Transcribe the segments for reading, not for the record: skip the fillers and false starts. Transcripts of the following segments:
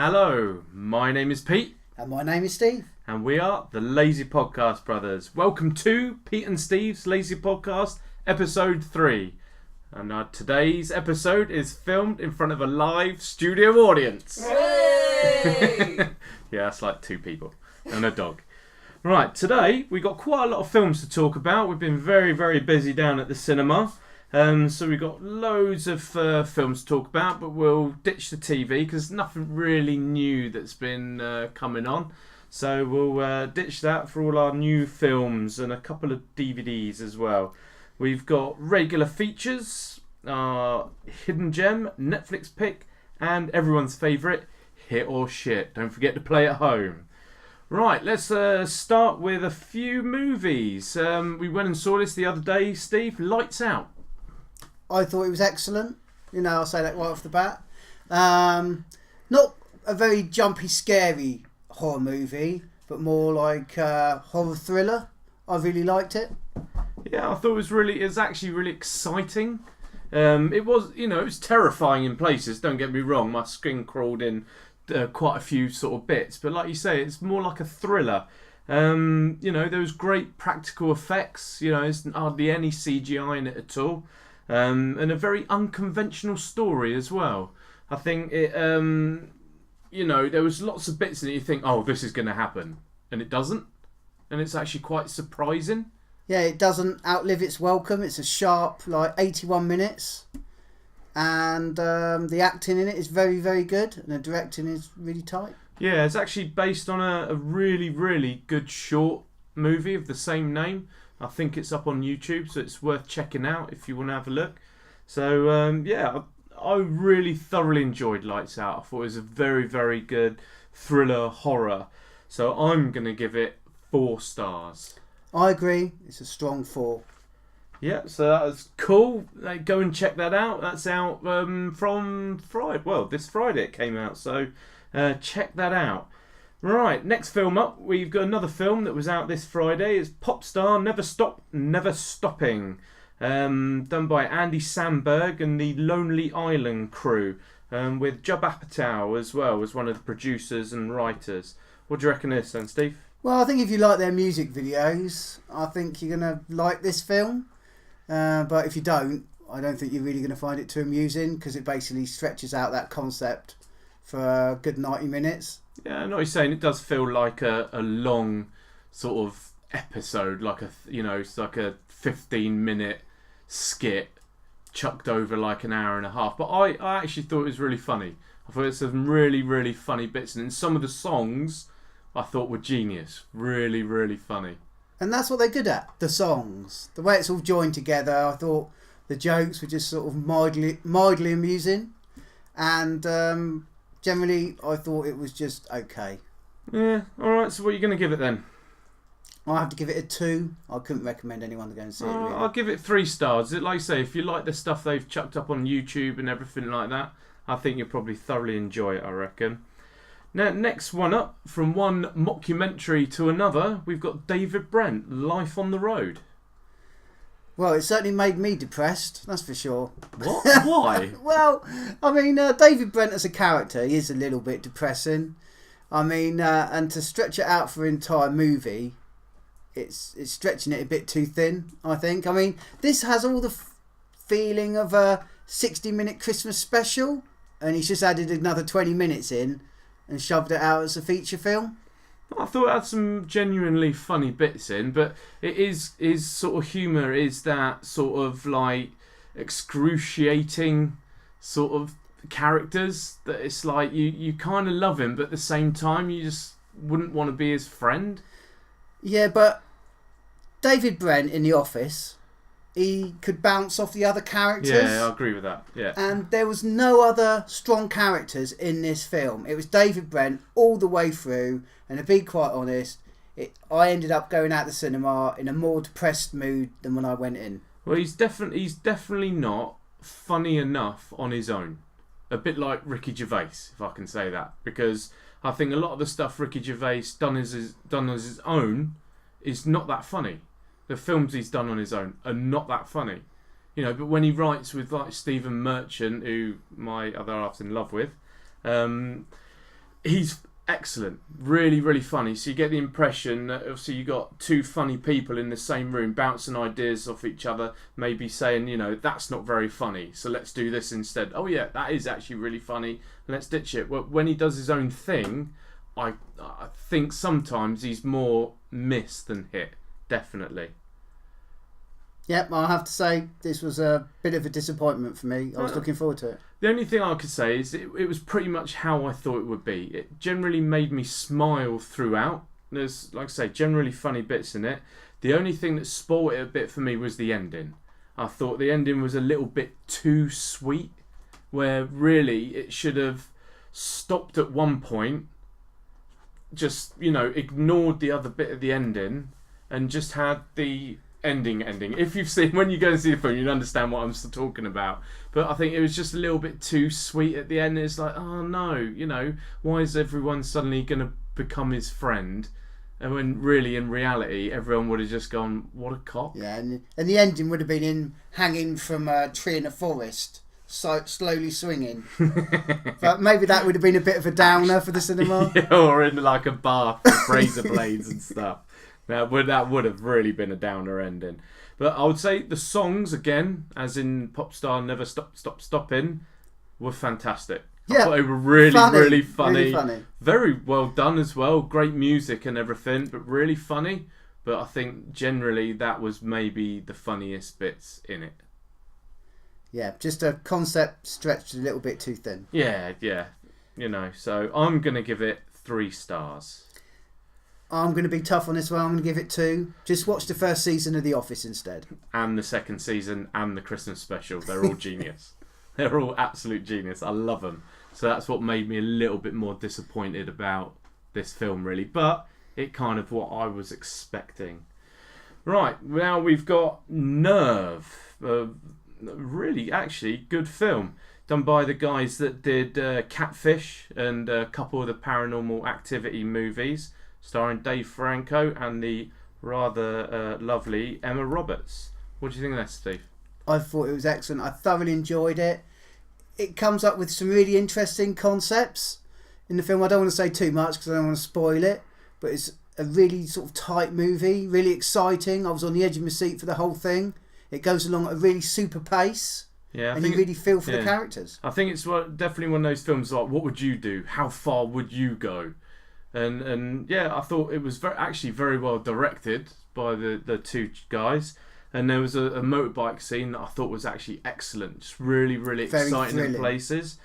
Hello, my name is Pete. And my name is Steve. And we are the Lazy Podcast Brothers. Welcome to Pete and Steve's Lazy Podcast, episode 3. And today's episode is filmed in front of a live studio audience. Hey! Yeah, that's like 2 people and a dog. Right, today we got quite a lot of films to talk about. We've been very, very busy down at the cinema. So we've got loads of films to talk about, but we'll ditch the TV because nothing really new that's been coming on. So we'll ditch that for all our new films and a couple of DVDs as well. We've got regular features, hidden gem, Netflix pick, and everyone's favourite, hit or shit. Don't forget to play at home. Right, let's start with a few movies. We went and saw this the other day, Steve. Lights Out. I thought it was excellent. You know, I'll say that right off the bat. Not a very jumpy, scary horror movie, but more like a horror thriller. I really liked it. Yeah, I thought it was actually really exciting. It was terrifying in places. Don't get me wrong. My skin crawled in quite a few sort of bits, but like you say, it's more like a thriller. There was great practical effects. There's hardly any CGI in it at all. And a very unconventional story as well. I think it, there was lots of bits in it you think, oh, this is going to happen. And it doesn't. And it's actually quite surprising. Yeah, it doesn't outlive its welcome. It's a sharp, 81 minutes. And the acting in it is very, very good. And the directing is really tight. Yeah, it's actually based on a really, really good short movie of the same name. I think it's up on YouTube, so it's worth checking out if you want to have a look. So, I really thoroughly enjoyed Lights Out. I thought it was a very, very good thriller horror. So I'm going to give it 4 stars. I agree. It's a strong 4. Yeah, so that was cool. Go and check that out. That's out from Friday. Well, this Friday it came out, so check that out. Right, next film up, we've got another film that was out this Friday. It's Popstar Never Stop, Never Stopping. Done by Andy Samberg and the Lonely Island crew. With Judd Apatow as well as one of the producers and writers. What do you reckon of this then, Steve? Well, I think if you like their music videos, I think you're going to like this film. But if you don't, I don't think you're really going to find it too amusing because it basically stretches out that concept for a good 90 minutes. Yeah, I know what you're saying. It does feel like a long sort of episode, it's like a 15-minute skit chucked over like an hour and a half. But I actually thought it was really funny. I thought it was some really, really funny bits. And some of the songs I thought were genius. Really, really funny. And that's what they're good at, the songs. The way it's all joined together, I thought the jokes were just sort of mildly amusing. And generally, I thought it was just okay. Yeah, alright, so what are you going to give it then? I have to give it a 2. I couldn't recommend anyone to go and see it, really. I'll give it 3 stars. Like I say, if you like the stuff they've chucked up on YouTube and everything like that, I think you'll probably thoroughly enjoy it, I reckon. Now, next one up, from one mockumentary to another, we've got David Brent, Life on the Road. Well, it certainly made me depressed, that's for sure. What? Why? Well, I mean, David Brent as a character, he is a little bit depressing. I mean, and to stretch it out for an entire movie, it's stretching it a bit too thin, I think. I mean, this has all the feeling of a 60-minute Christmas special, and he's just added another 20 minutes in and shoved it out as a feature film. I thought it had some genuinely funny bits in, but it is sort of humour is that sort of like excruciating sort of characters that it's like you kind of love him, but at the same time you just wouldn't want to be his friend. Yeah, but David Brent in The Office, he could bounce off the other characters. Yeah, I agree with that. Yeah. And there was no other strong characters in this film. It was David Brent all the way through. And to be quite honest, I ended up going out the cinema in a more depressed mood than when I went in. Well, he's definitely not funny enough on his own. A bit like Ricky Gervais, if I can say that, because I think a lot of the stuff Ricky Gervais done as his own is not that funny. The films he's done on his own are not that funny. But when he writes with like Stephen Merchant, who my other half's in love with, he's excellent, really, really funny. So you get the impression that obviously you got two funny people in the same room bouncing ideas off each other, maybe saying, that's not very funny, so let's do this instead. Oh yeah, that is actually really funny, let's ditch it. Well, when he does his own thing, I think sometimes he's more miss than hit, definitely. Yep, I'll have to say this was a bit of a disappointment for me. I was looking forward to it. The only thing I could say is it was pretty much how I thought it would be. It generally made me smile throughout. There's, like I say, generally funny bits in it. The only thing that spoiled it a bit for me was the ending. I thought the ending was a little bit too sweet, where really it should have stopped at one point, just, ignored the other bit of the ending and just had the ending. If you've seen, when you go and see the film, you'll understand what I'm talking about. But I think it was just a little bit too sweet at the end. It's like, oh no, why is everyone suddenly going to become his friend? And when really, in reality, everyone would have just gone, what a cock. Yeah, and the ending would have been him hanging from a tree in a forest, so slowly swinging. But maybe that would have been a bit of a downer for the cinema. Yeah, or in like a bath with razor blades and stuff. That would have really been a downer ending. But I would say the songs, again, as in Popstar Never Stop Stopping, were fantastic. I thought they were really funny. Really funny. Very well done as well. Great music and everything, but really funny. But I think generally that was maybe the funniest bits in it. Yeah, just a concept stretched a little bit too thin. Yeah. So I'm going to give it 3 stars. I'm going to be tough on this one. I'm going to give it 2. Just watch the first season of The Office instead. And the second season and the Christmas special. They're all genius. They're all absolute genius. I love them. So that's what made me a little bit more disappointed about this film, really. But it kind of what I was expecting. Right, now we've got Nerve. Really, actually, good film. Done by the guys that did Catfish and a couple of the Paranormal Activity movies, starring Dave Franco and the rather lovely Emma Roberts. What do you think of that, Steve? I thought it was excellent. I thoroughly enjoyed it. It comes up with some really interesting concepts in the film. I don't want to say too much because I don't want to spoil it, but it's a really sort of tight movie, really exciting. I was on the edge of my seat for the whole thing. It goes along at a really super pace. Yeah, and you really feel for the characters. I think it's definitely one of those films like, what would you do? How far would you go? And yeah, I thought it was very well directed by the two guys. And there was a motorbike scene that I thought was actually excellent. Just really, really exciting in places.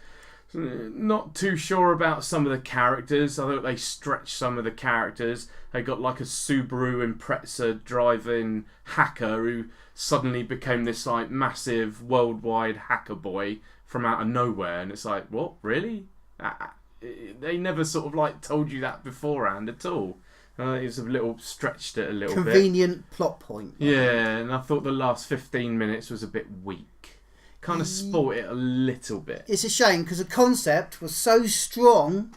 Not too sure about some of the characters. I thought they stretched some of the characters. They got like a Subaru Impreza driving hacker who suddenly became this like massive worldwide hacker boy from out of nowhere. And it's like, what? Really? They never sort of like told you that beforehand at all. It was a little stretched it a little bit. Convenient plot point. Yeah, and I thought the last 15 minutes was a bit weak. Kind of spoilt it a little bit. It's a shame because the concept was so strong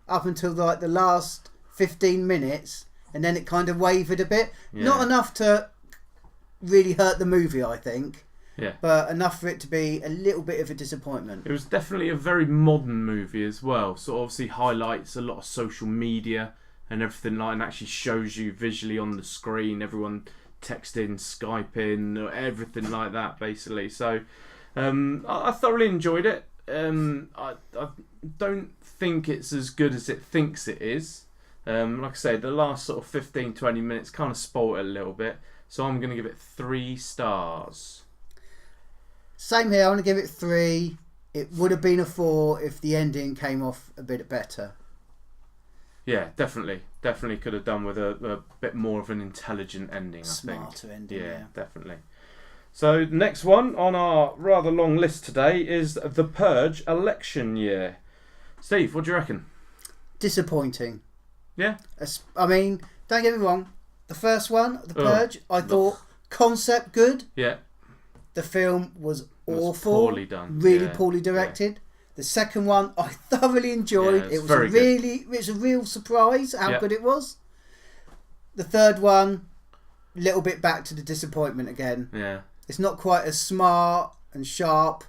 up until like the last 15 minutes, and then it kind of wavered a bit. Yeah. Not enough to really hurt the movie, I think. Yeah. But enough for it to be a little bit of a disappointment. It was definitely a very modern movie as well. So obviously highlights a lot of social media and everything like, and actually shows you visually on the screen, everyone texting, Skyping, everything like that basically. So I thoroughly enjoyed it. I don't think it's as good as it thinks it is. Like I say, the last sort of 15-20 minutes kind of spoiled it a little bit. So I'm going to give it 3 stars. Same here, I want to give it 3. It would have been a 4 if the ending came off a bit better. Yeah, definitely could have done with a bit more of an intelligent ending, I think. Smarter ending, yeah. Definitely. So, the next one on our rather long list today is The Purge election year. Steve, what do you reckon? Disappointing. Yeah? I mean, don't get me wrong. The first one, The Purge, I thought concept good. Yeah. The film was awful. Poorly done. Really poorly directed. Yeah. The second one I thoroughly enjoyed. Yeah, it was a real surprise how good it was. The third one, a little bit back to the disappointment again. Yeah. It's not quite as smart and sharp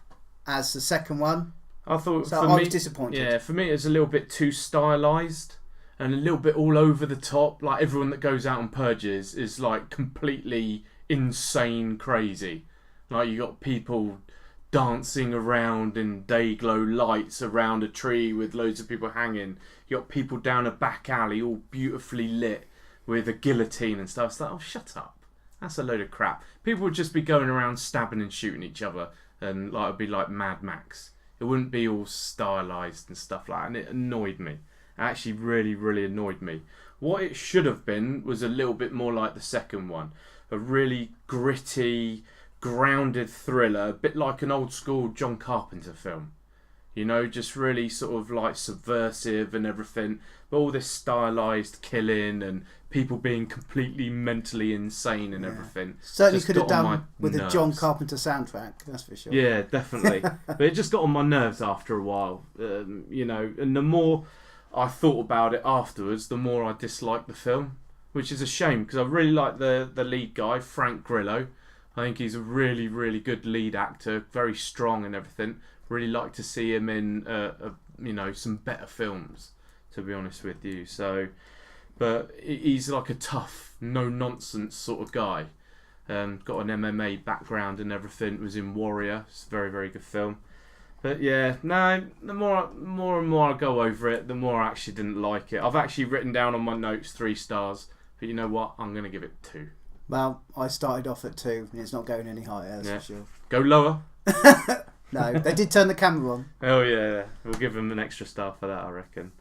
as the second one. I thought So for I me, was disappointed. yeah, for me it's a little bit too stylised and a little bit all over the top. Like everyone that goes out and purges is like completely insane crazy. Like you got people dancing around in day glow lights around a tree with loads of people hanging. You got people down a back alley all beautifully lit with a guillotine and stuff. It's like, oh, shut up. That's a load of crap. People would just be going around stabbing and shooting each other, and like it'd be like Mad Max. It wouldn't be all stylised and stuff like that, and it annoyed me. It actually really, really annoyed me. What it should have been was a little bit more like the second one. A really gritty, grounded thriller, a bit like an old school John Carpenter film. You know, just really sort of like subversive and everything, but all this stylised killing and people being completely mentally insane and everything. Certainly just could have got on done my with a nerves. John Carpenter soundtrack, that's for sure. Yeah, definitely. But it just got on my nerves after a while, you know, and the more I thought about it afterwards, the more I disliked the film, which is a shame because I really like the lead guy, Frank Grillo. I think he's a really, really good lead actor, very strong and everything. Really like to see him in, you know, some better films, to be honest with you. So, but he's like a tough, no-nonsense sort of guy. Got an MMA background and everything. Was in Warrior. It's a very, very good film. But yeah, no, the more and more I go over it, the more I actually didn't like it. I've actually written down on my notes 3 stars. But you know what? I'm going to give it 2. Well, I started off at 2 and it's not going any higher, that's for sure. Go lower. No, they did turn the camera on. Oh yeah, we'll give them an extra star for that, I reckon.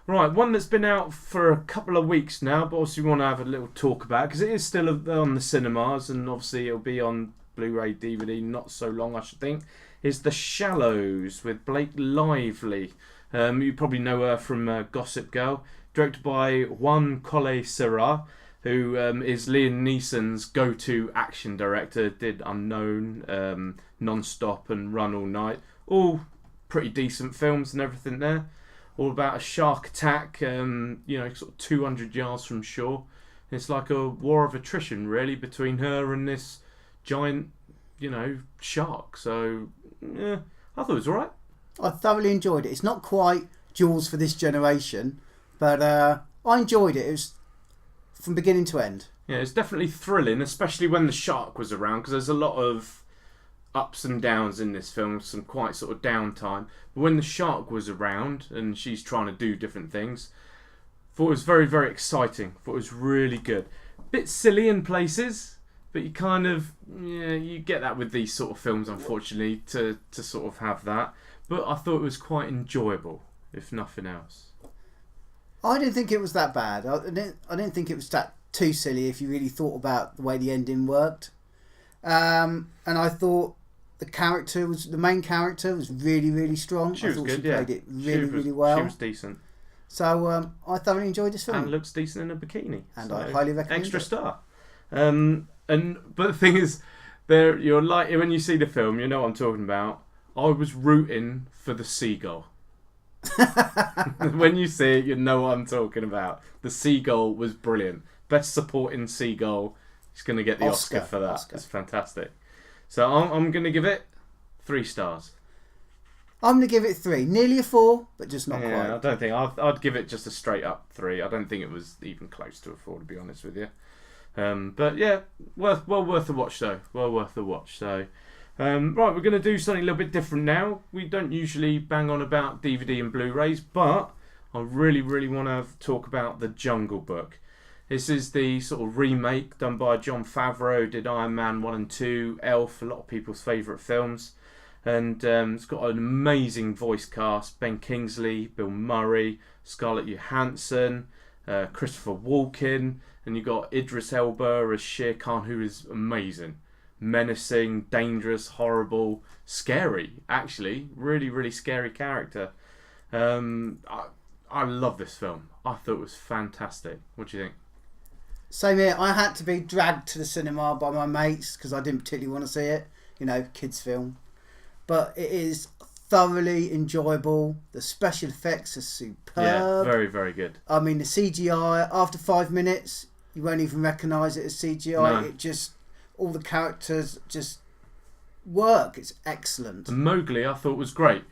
Right, one that's been out for a couple of weeks now, but also we want to have a little talk about because it is still on the cinemas and obviously it'll be on Blu-ray, DVD not so long, I should think. Is The Shallows with Blake Lively. You probably know her from Gossip Girl, directed by Juan Collet-Serra, who is Liam Neeson's go-to action director. Did Unknown, Non-Stop and Run All Night. All pretty decent films and everything there. All about a shark attack, you know, sort of 200 yards from shore. It's like a war of attrition, really, between her and this giant, you know, shark. So, yeah, I thought it was alright. I thoroughly enjoyed it. It's not quite Jaws for this generation, but I enjoyed it. It was from beginning to end. Yeah, it's definitely thrilling, especially when the shark was around, because there's a lot of ups and downs in this film, some quite sort of downtime. But when the shark was around and she's trying to do different things, thought it was very, very exciting. Thought it was really good. Bit silly in places, but you kind of, yeah, you get that with these sort of films, unfortunately, to sort of have that. But I thought it was quite enjoyable, if nothing else. I didn't think it was that bad. I didn't think it was that too silly if you really thought about the way the ending worked. And I thought the main character was really, really strong. She I was thought good, she played it really, really She well. was decent. So I thoroughly enjoyed this film. And looks decent in a bikini. And so I highly recommend extra it. star. But the thing is, you're like, when you see the film, you know what I'm talking about. I was rooting for the seagull. When you see it, you know what I'm talking about. The seagull was brilliant. Best supporting seagull. He's going to get the Oscar for that. Oscar. It's fantastic. So I'm going to give it 3 stars. I'm going to give it 3. Nearly a 4, but just not Yeah, I quite. don't think I'd give it just a straight up 3. I don't think it was even close to a 4, to be honest with you. But yeah, well worth a watch though. Well worth a watch. So, right, we're going to do something a little bit different now. We don't usually bang on about DVD and Blu-rays, but I really, really want to talk about The Jungle Book. This is the sort of remake done by Jon Favreau. Did Iron Man 1 and 2, Elf, a lot of people's favourite films. And it's got an amazing voice cast. Ben Kingsley, Bill Murray, Scarlett Johansson, Christopher Walken. And you've got Idris Elba as Shere Khan, who is amazing. Menacing, dangerous, horrible, scary, actually. Really, really scary character. I love this film. I thought it was fantastic. What do you think? Same here. I had to be dragged to the cinema by my mates because I didn't particularly want to see it. You know, kids' film. But it is thoroughly enjoyable. The special effects are superb. Yeah, very, very good. I mean, the CGI, after 5 minutes, you won't even recognise it as CGI. No. It just, all the characters just work. It's excellent. And Mowgli, I thought was great.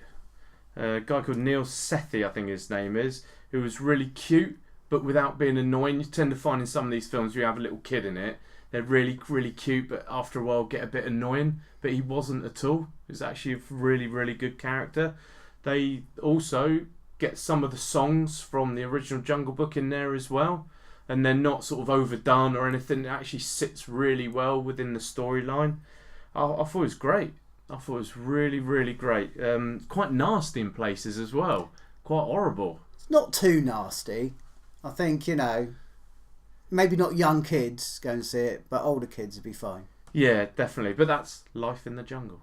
A guy called Neil Sethi, I think his name is, who was really cute, but without being annoying. You tend to find in some of these films where you have a little kid in it, they're really, really cute, but after a while get a bit annoying. But he wasn't at all. He was actually a really, really good character. They also get some of the songs from the original Jungle Book in there as well. And they're not sort of overdone or anything. It actually sits really well within the storyline. I thought it was great. I thought it was really, really great. Quite nasty in places as well. Quite horrible. It's not too nasty. I think, maybe not young kids go and see it, but older kids would be fine. Yeah, definitely. But that's life in the jungle.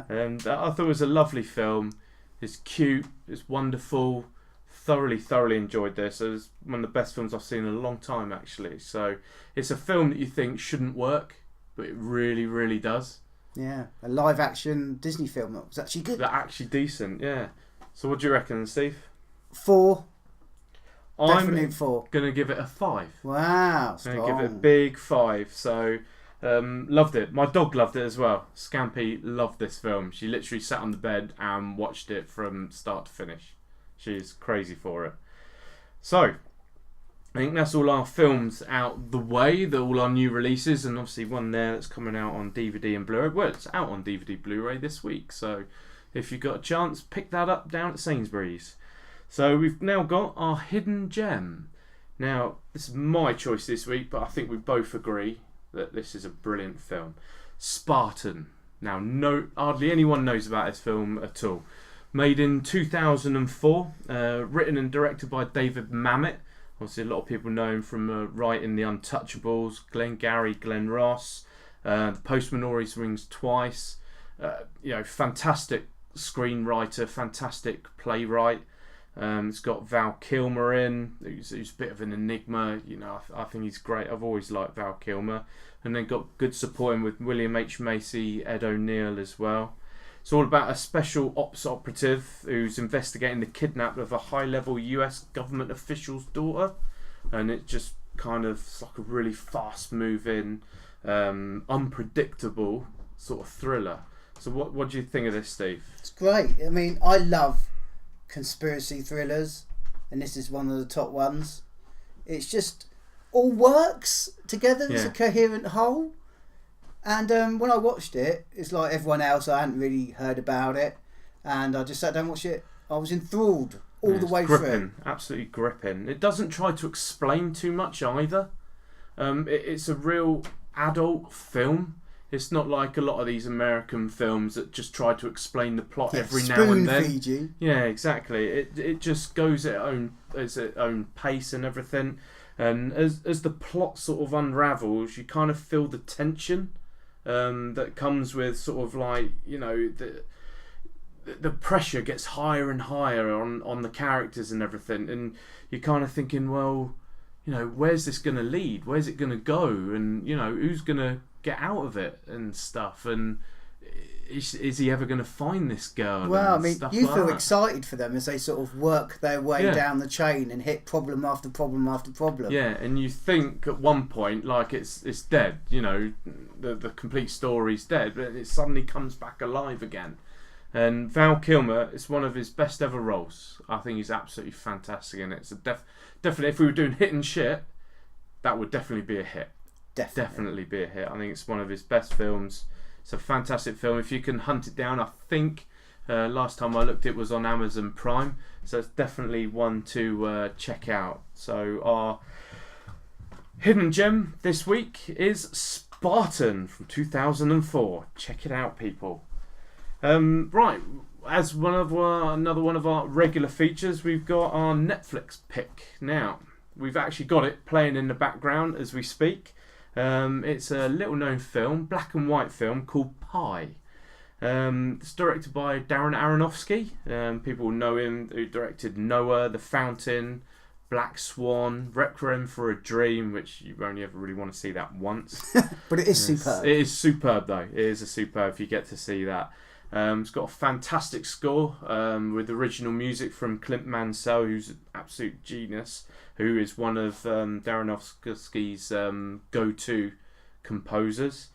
And I thought it was a lovely film. It's cute. It's wonderful. Thoroughly enjoyed this. It was one of the best films I've seen in a long time, actually. So it's a film that you think shouldn't work, but it really, really does. Yeah, a live action Disney film that was actually good. They're actually decent, yeah. So what do you reckon, Steve? 4. I'm Definitely 4. going to give it a 5. Wow, I'm strong. going to give it a big 5. So, loved it. My dog loved it as well. Scampy loved this film. She literally sat on the bed and watched it from start to finish. She's crazy for it. So, I think that's all our films out the way. They're all our new releases, and obviously one there that's coming out on DVD and Blu-ray. Well, it's out on DVD Blu-ray this week, so if you've got a chance, pick that up down at Sainsbury's. So we've now got our hidden gem. Now, this is my choice this week, but I think we both agree that this is a brilliant film. Spartan. Now, hardly anyone knows about this film at all. Made in 2004, written and directed by David Mamet. Obviously, a lot of people know him from writing The Untouchables, Glengarry Glen Ross, The Postman Always Rings Twice. Fantastic screenwriter, fantastic playwright. It's got Val Kilmer in, who's a bit of an enigma. I think he's great. I've always liked Val Kilmer. And then got good supporting with William H. Macy, Ed O'Neill as well. It's all about a special ops operative who's investigating the kidnap of a high-level US government official's daughter. And it just it's like a really fast-moving, unpredictable sort of thriller. So what do you think of this, Steve? It's great. I mean, I love conspiracy thrillers, and this is one of the top ones. It's just all works together as a coherent whole. And when I watched it, it's like everyone else, I hadn't really heard about it, and I just sat down and watched it. I was enthralled all the way gripping, through. Absolutely gripping. It doesn't try to explain too much either. It's a real adult film. It's not like a lot of these American films that just try to explain the plot every now and then. Feed you. Yeah, exactly. It just goes at its own pace and everything. And as the plot sort of unravels, you kind of feel the tension that comes with sort of like, the pressure gets higher and higher on the characters and everything, and you're kind of thinking, well, where's this going to lead? Where's it going to go? And who's going to get out of it and stuff? And is he ever going to find this girl? Well, I mean, you feel that. excited for them as they sort of work their way down the chain and hit problem after problem after problem. Yeah, and you think at one point like it's dead, the complete story's dead, but it suddenly comes back alive again. And Val Kilmer, it's one of his best ever roles. I think he's absolutely fantastic in it. It's definitely, if we were doing hit and shit, that would definitely be a hit. Definitely be a hit. I think it's one of his best films. It's a fantastic film. If you can hunt it down, I think last time I looked it was on Amazon Prime. So it's definitely one to check out. So our hidden gem this week is Spartan from 2004. Check it out, people. Right, as another one of our regular features, we've got our Netflix pick. Now, we've actually got it playing in the background as we speak. It's a little known film, black and white film called Pi. It's directed by Darren Aronofsky. People know him who directed Noah, The Fountain, Black Swan, Requiem for a Dream, which you only ever really want to see that once. But it is superb. It is superb though. It is a superb if you get to see that. It's got a fantastic score with original music from Clint Mansell, who's an absolute genius, who is one of Aronofsky's go-to composers.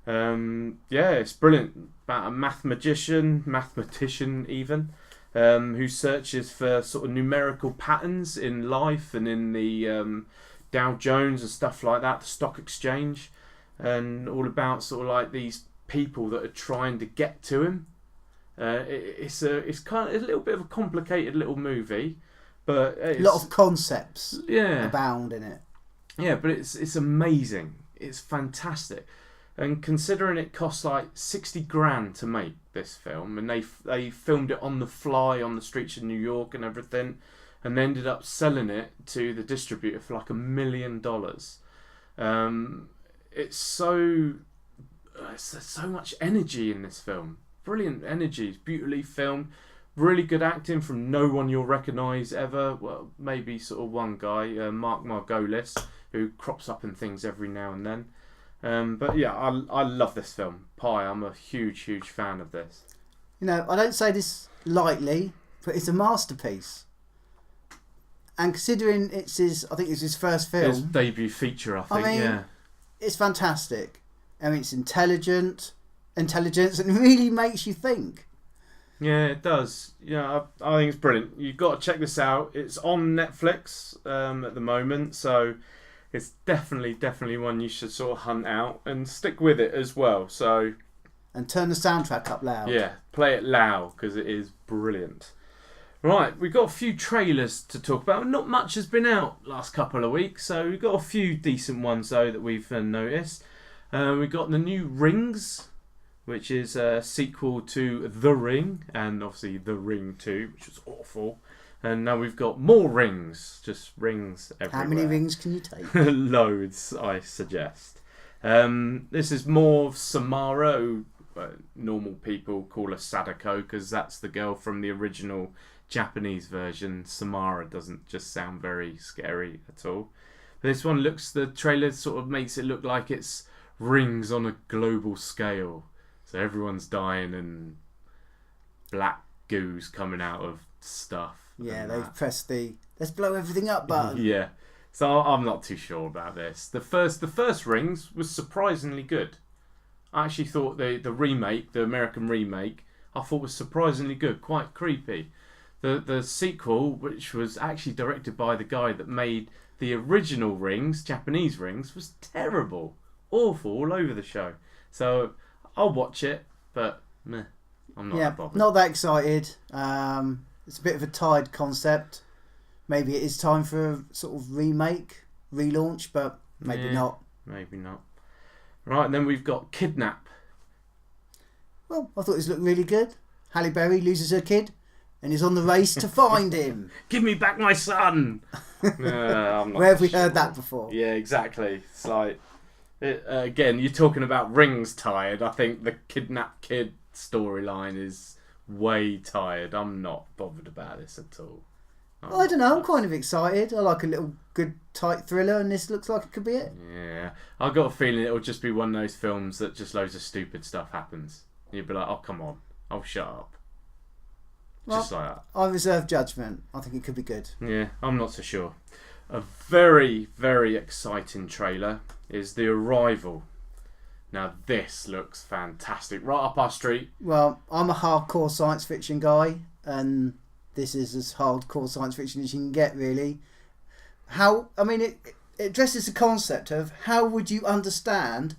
It's brilliant. About a mathematician even, who searches for sort of numerical patterns in life and in the Dow Jones and stuff like that, the stock exchange, and all about sort of like these people that are trying to get to him. It's kind of a little bit of a complicated little movie, but A lot of concepts yeah, abound in it. yeah, but it's amazing. It's fantastic, and considering it cost like 60 grand to make this film, and they filmed it on the fly on the streets of New York and everything, and they ended up selling it to the distributor for like $1 million. It's so there's so much energy in this film. Brilliant energy. It's beautifully filmed. Really good acting from no one you'll recognise ever. Well, maybe sort of one guy, Mark Margolis, who crops up in things every now and then. But yeah, I love this film. Pi, I'm a huge fan of this. You know, I don't say this lightly, but it's a masterpiece. And considering I think it's his first film. His debut feature, I think. Yeah. It's fantastic. I mean, it's intelligence, and really makes you think. Yeah, it does. Yeah, I think it's brilliant. You've got to check this out. It's on Netflix at the moment, so it's definitely one you should sort of hunt out and stick with it as well. So, and turn the soundtrack up loud. Yeah, play it loud because it is brilliant. Right, we've got a few trailers to talk about. Not much has been out last couple of weeks, so we've got a few decent ones though that we've noticed. We've got the new Rings, which is a sequel to The Ring, and obviously The Ring 2, which was awful. And now we've got more rings, just rings everywhere. How many rings can you take? Loads, I suggest. This is more of Samara, who normal people call her Sadako, because that's the girl from the original Japanese version. Samara doesn't just sound very scary at all. This one the trailer sort of makes it look like it's rings on a global scale. So everyone's dying and black goo's coming out of stuff. Yeah, they've pressed the let's blow everything up button. Yeah. So I'm not too sure about this. The first Rings was surprisingly good. I actually thought the remake, the American remake, I thought was surprisingly good, quite creepy. The sequel, which was actually directed by the guy that made the original Rings, Japanese Rings, was terrible. Awful all over the show. So I'll watch it, but meh, I'm not that bothered. Not that excited. It's a bit of a tired concept. Maybe it is time for a sort of remake, relaunch, but maybe not. Maybe not. Right, and then we've got Kidnap. Well, I thought this looked really good. Halle Berry loses her kid and is on the race to find him. Give me back my son! I'm not Where have we sure. heard that before? Yeah, exactly. It's like, again, you're talking about rings tired. I think the Kidnap Kid storyline is way tired. I'm not bothered about this at all. I don't know, I'm kind of excited. I like a little good tight thriller, and this looks like it could be it. Yeah, I've got a feeling it'll just be one of those films that just loads of stupid stuff happens. You'll be like, oh, come on. Oh, shut up. Just like that. I reserve judgment. I think it could be good. Yeah, I'm not so sure. A very, very exciting trailer is The Arrival. Now, this looks fantastic. Right up our street. Well, I'm a hardcore science fiction guy, and this is as hardcore science fiction as you can get, really. It addresses the concept of how would you understand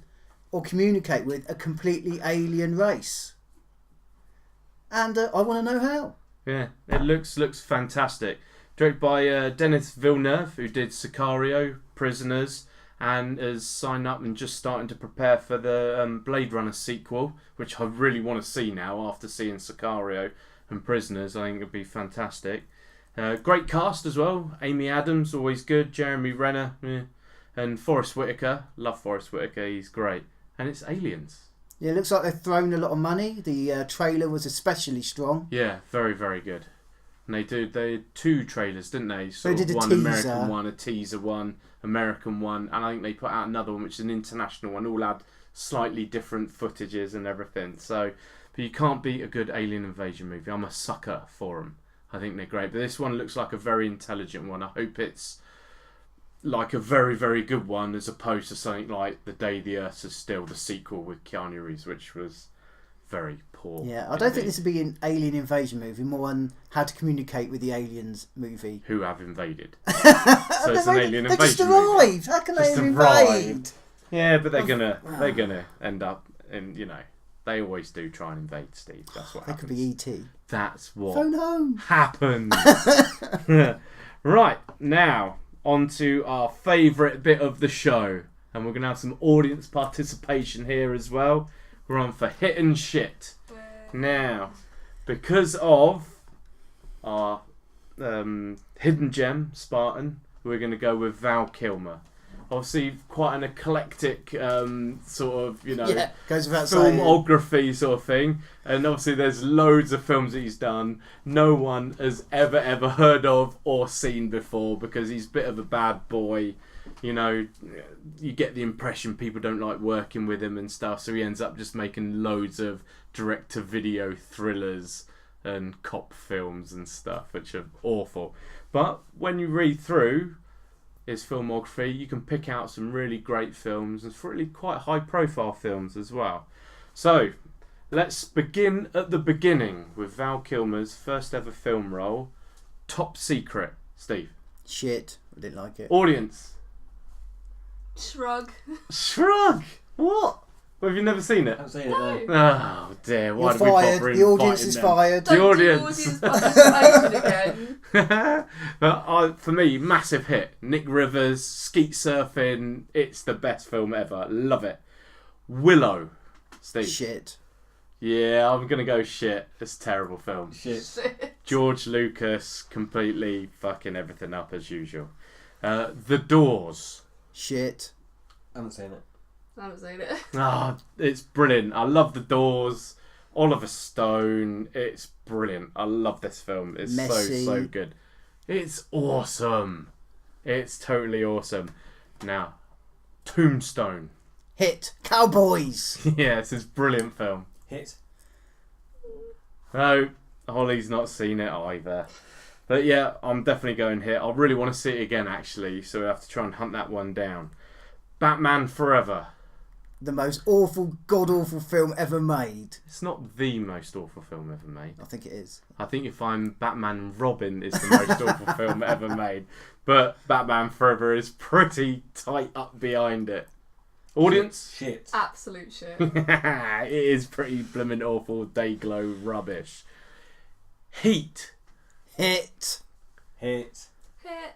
or communicate with a completely alien race? And I want to know how. Yeah, it looks fantastic. Directed by Denis Villeneuve, who did Sicario, Prisoners, and has signed up and just starting to prepare for the Blade Runner sequel, which I really want to see now after seeing Sicario and Prisoners. I think it'd be fantastic. Great cast as well. Amy Adams, always good. Jeremy Renner, and Forrest Whitaker. Love Forrest Whitaker, he's great. And it's aliens. Yeah, it looks like they've thrown a lot of money. The trailer was especially strong. Yeah, very, very good. And they did 2 trailers, didn't they? They did a one teaser. American one, a teaser one, American one, and I think they put out another one, which is an international one. All had slightly different footages and everything. So, but you can't beat a good alien invasion movie. I'm a sucker for them. I think they're great. But this one looks like a very intelligent one. I hope it's like a very, very good one, as opposed to something like The Day the Earth Stood Still, the sequel with Keanu Reeves, which was very poor. Yeah, I don't think indeed. this would be an alien invasion movie, more on how to communicate with the aliens movie. Who have invaded. So it's an alien they just invasion movie. arrived. How can Just they invade? arrived. Yeah, but they're gonna end up in, they always do try and invade, Steve. That's what That happens. could be E.T. That's what Phone home. happens. Right, now on to our favourite bit of the show. And we're going to have some audience participation here as well. We're on for hit and shit. Now, because of our hidden gem, Spartan, we're going to go with Val Kilmer. Obviously, quite an eclectic sort of, Yeah, goes without saying. filmography sort of thing. And obviously, there's loads of films that he's done no one has ever heard of or seen before because he's a bit of a bad boy. You get the impression people don't like working with him and stuff, so he ends up just making loads of direct-to-video thrillers and cop films and stuff, which are awful. But when you read through his filmography, you can pick out some really great films and really quite high-profile films as well. So, let's begin at the beginning with Val Kilmer's first ever film role, Top Secret. Steve. Shit. I didn't like it. Audience. Shrug. Shrug! What? Well, have you never seen it? I haven't seen it No. though. Oh dear, why You're did we fired. bother The audience inviting is them? fired. The Don't do audience. participation again. But for me, massive hit. Nick Rivers, skeet surfing. It's the best film ever. Love it. Willow. Steve. Shit. Yeah, I'm gonna go shit. It's a terrible film. Shit. Shit. George Lucas completely fucking everything up as usual. The Doors. Shit. I haven't seen it. I haven't seen it. Ah, it's brilliant. I love The Doors. Oliver Stone. It's brilliant. I love this film. It's Messy. so good. It's awesome. It's totally awesome. Now, Tombstone. Hit. Cowboys. Yes, it's a brilliant film. Hit. No, Holly's not seen it either. But yeah, I'm definitely going here. I really want to see it again, actually, so we have to try and hunt that one down. Batman Forever. The most awful, god-awful film ever made. It's not the most awful film ever made. I think it is. I think you find Batman and Robin is the most awful film ever made. But Batman Forever is pretty tight up behind it. Audience? Shit. Absolute shit. It is pretty blimmin' awful, Dayglow rubbish. Heat. Hit. Hit. Hit.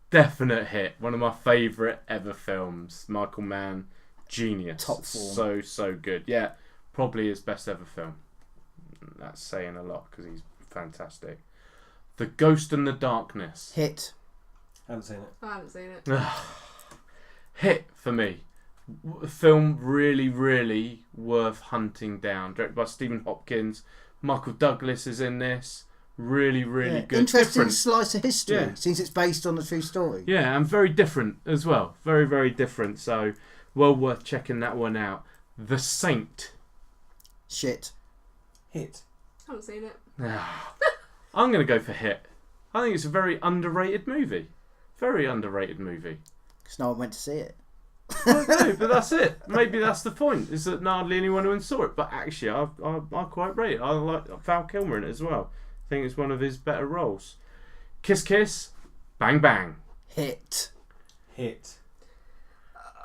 Definite hit. One of my favourite ever films. Michael Mann. Genius. Top form. So good. Yeah, probably his best ever film. That's saying a lot because he's fantastic. The Ghost and the Darkness. Hit. Haven't seen it. I haven't seen it. Hit for me. A film really worth hunting down. Directed by Stephen Hopkins. Michael Douglas is in this. Really Yeah. good. Interesting Different. slice of history, Yeah. since it's based on a true story. Yeah, and very different as well. Very different. So, well worth checking that one out. The Saint. Shit. Hit. Haven't seen it. I'm going to go for hit. I think it's a very underrated movie. Very underrated movie. Because no one went to see it. No, but that's it. Maybe that's the point. Is that hardly anyone who saw it. But actually, I quite rate it. I like Val Kilmer in it as well. I think it's one of his better roles. Kiss Kiss, Bang Bang. Hit. Hit.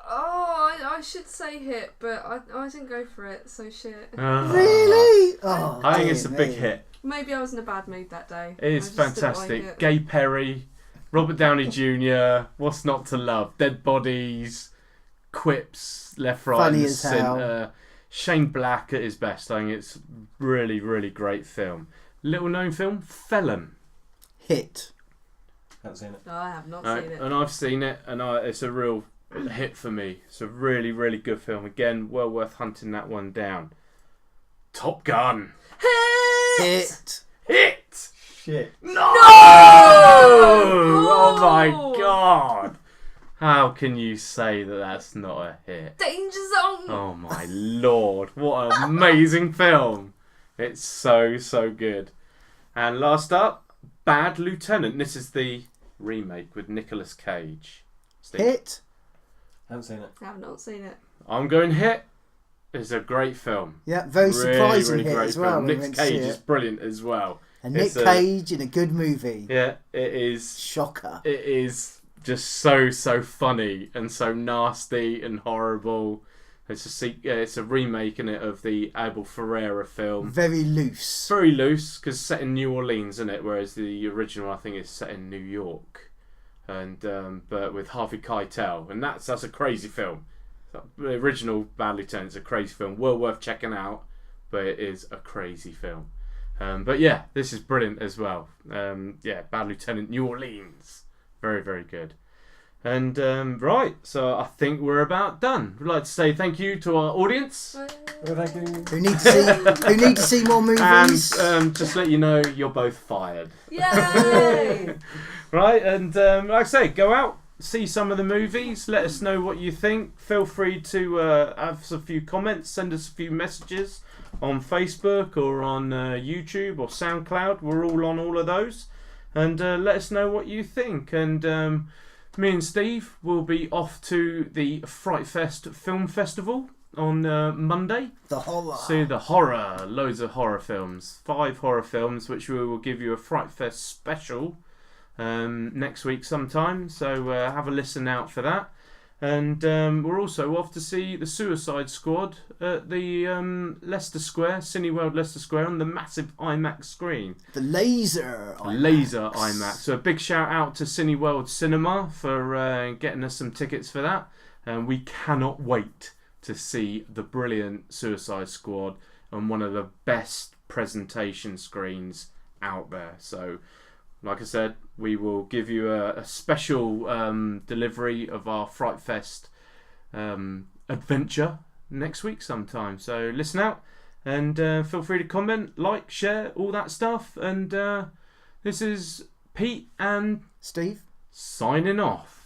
Oh, I should say hit, but I didn't go for it, so shit. Really? Oh, I think dear it's a big me. hit. Maybe I was in a bad mood that day. It is I just didn't fantastic. like it. Gay Perry, Robert Downey Jr. What's not to love? Dead bodies, quips left, right, Funny and as hell. centre. Shane Black at his best. I think it's really great film. Little known film, Felon. Hit. Haven't seen it. No, I have not No, seen it. and I've seen it, and it's a real hit for me. It's a really good film. Again, well worth hunting that one down. Top Gun. Hit. Hit. Shit. No! Oh my Oh! god! How can you say that that's not a hit? Danger Zone. Oh my lord! What an amazing film! It's so good. And last up, Bad Lieutenant. This is the remake with Nicolas Cage. Steve? Hit. Haven't seen it. I have not seen it. I'm going hit. It's a great film. Yeah, very surprising hit great as well. film. when we Nick went to see Cage is it. brilliant as well. And Nick it's a- Cage in a good movie. Yeah, it is. Shocker. It is just so funny and so nasty and horrible. It's a remake in it of the Abel Ferreira film. Very loose. Very loose because set in New Orleans, isn't it? Whereas the original, I think, is set in New York, and but with Harvey Keitel, and that's a crazy film. The original Bad Lieutenant is a crazy film, well worth checking out, but it is a crazy film. But yeah, this is brilliant as well. Bad Lieutenant New Orleans, very good. And right, so I think we're about done. We'd like to say thank you to our audience. Oh, thank you. Who need to see more movies. And just let you know, you're both fired. Yay! Right, and like I say, go out, see some of the movies, let us know what you think. Feel free to have a few comments, send us a few messages on Facebook or on YouTube or SoundCloud. We're all on all of those. And let us know what you think. And me and Steve will be off to the Fright Fest Film Festival on Monday. The horror. See the horror, loads of horror films, 5 horror films, which we will give you a Fright Fest special next week sometime. So have a listen out for that. And we're also off to see the Suicide Squad at the Leicester Square, Cineworld Leicester Square, on the massive IMAX screen. The laser IMAX. Laser IMAX. So a big shout out to Cineworld Cinema for getting us some tickets for that. And we cannot wait to see the brilliant Suicide Squad on one of the best presentation screens out there. So, like I said, we will give you a special delivery of our Fright Fest adventure next week sometime. So listen out and feel free to comment, like, share, all that stuff. And this is Pete and Steve? signing off.